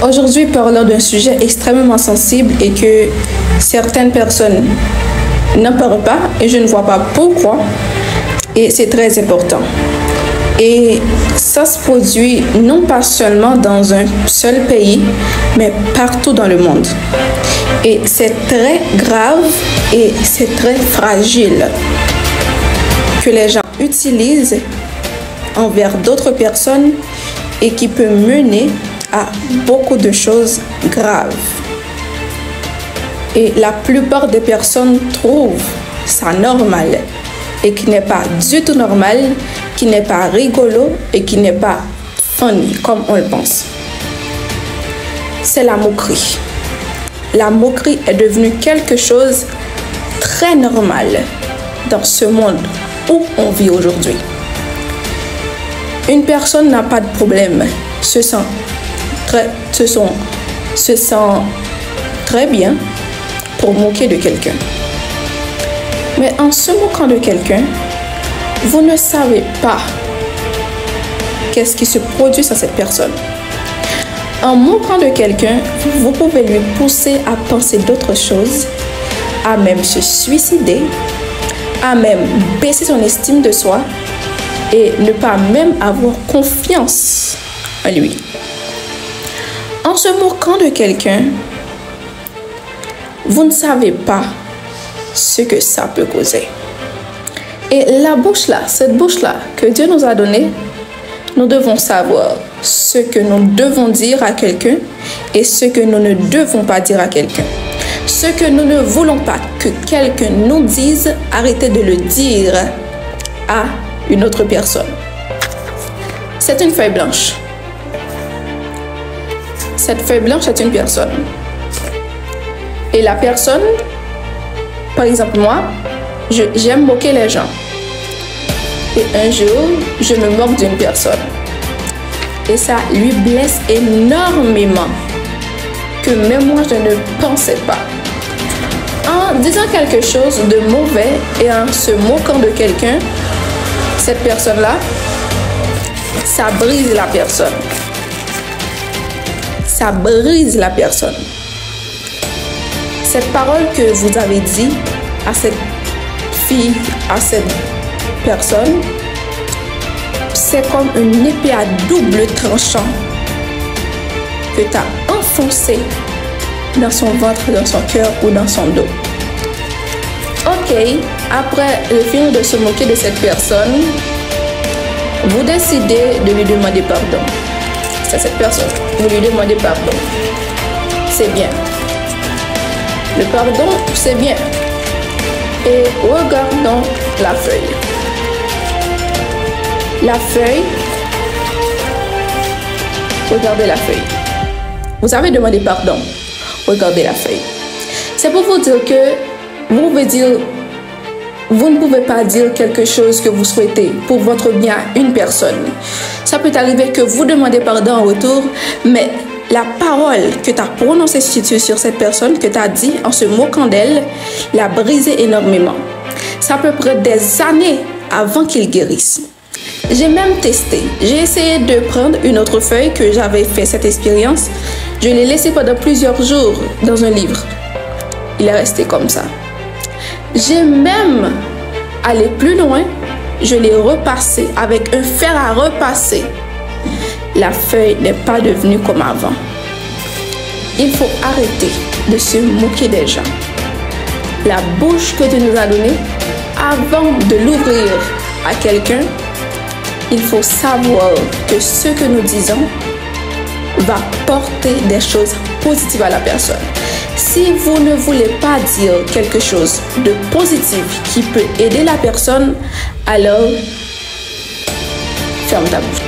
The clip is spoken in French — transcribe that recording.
Aujourd'hui, parlons d'un sujet extrêmement sensible et que certaines personnes n'en parlent pas et je ne vois pas pourquoi. Et c'est très important. Et ça se produit non pas seulement dans un seul pays, mais partout dans le monde. Et c'est très grave et c'est très fragile que les gens utilisent envers d'autres personnes et qui peut mener à beaucoup de choses graves. Et la plupart des personnes trouvent ça normal et qui n'est pas du tout normal, qui n'est pas rigolo et qui n'est pas funny comme on le pense. C'est la moquerie. La moquerie est devenue quelque chose de très normal dans ce monde où on vit aujourd'hui. Une personne n'a pas de problème, se sent très bien pour moquer de quelqu'un. Mais en se moquant de quelqu'un, vous ne savez pas qu'est-ce qui se produit sur cette personne. En moquant de quelqu'un, vous pouvez lui pousser à penser d'autres choses, à même se suicider, à même baisser son estime de soi et ne pas même avoir confiance en lui. En se moquant de quelqu'un, vous ne savez pas ce que ça peut causer. Et la bouche là, cette bouche là que Dieu nous a donnée, nous devons savoir ce que nous devons dire à quelqu'un et ce que nous ne devons pas dire à quelqu'un. Ce que nous ne voulons pas que quelqu'un nous dise, arrêtez de le dire à une autre personne. C'est une feuille blanche. Cette feuille blanche est une personne. Et la personne, par exemple moi, j'aime moquer les gens. Et un jour, je me moque d'une personne. Et ça lui blesse énormément. Que même moi, je ne pensais pas. En disant quelque chose de mauvais et en se moquant de quelqu'un, cette personne-là, ça brise la personne. Ça brise la personne. Cette parole que vous avez dit à cette fille, à cette personne, c'est comme une épée à double tranchant que tu as enfoncé dans son ventre, dans son cœur ou dans son dos. Ok, après le film de se moquer de cette personne, vous décidez de lui demander pardon. C'est cette personne, vous lui demandez pardon. C'est bien. Le pardon, c'est bien. Et regardons la feuille. La feuille. Regardez la feuille. Vous avez demandé pardon. Regardez la feuille. C'est pour vous dire que vous ne pouvez pas dire quelque chose que vous souhaitez pour votre bien à une personne. Ça peut arriver que vous demandez pardon en retour, mais la parole que tu as prononcée sur cette personne, que tu as dit en se moquant d'elle, l'a brisée énormément. Ça peut prendre des années avant qu'il guérisse. J'ai même testé. J'ai essayé de prendre une autre feuille que j'avais fait cette expérience. Je l'ai laissée pendant plusieurs jours dans un livre. Il est resté comme ça. J'ai même allé plus loin. Je l'ai repassé avec un fer à repasser. La feuille n'est pas devenue comme avant. Il faut arrêter de se moquer des gens. La bouche que Dieu nous a donnée, avant de l'ouvrir à quelqu'un, il faut savoir que ce que nous disons va porter des choses positives à la personne. Si vous ne voulez pas dire quelque chose de positif qui peut aider la personne, alors ferme ta bouche.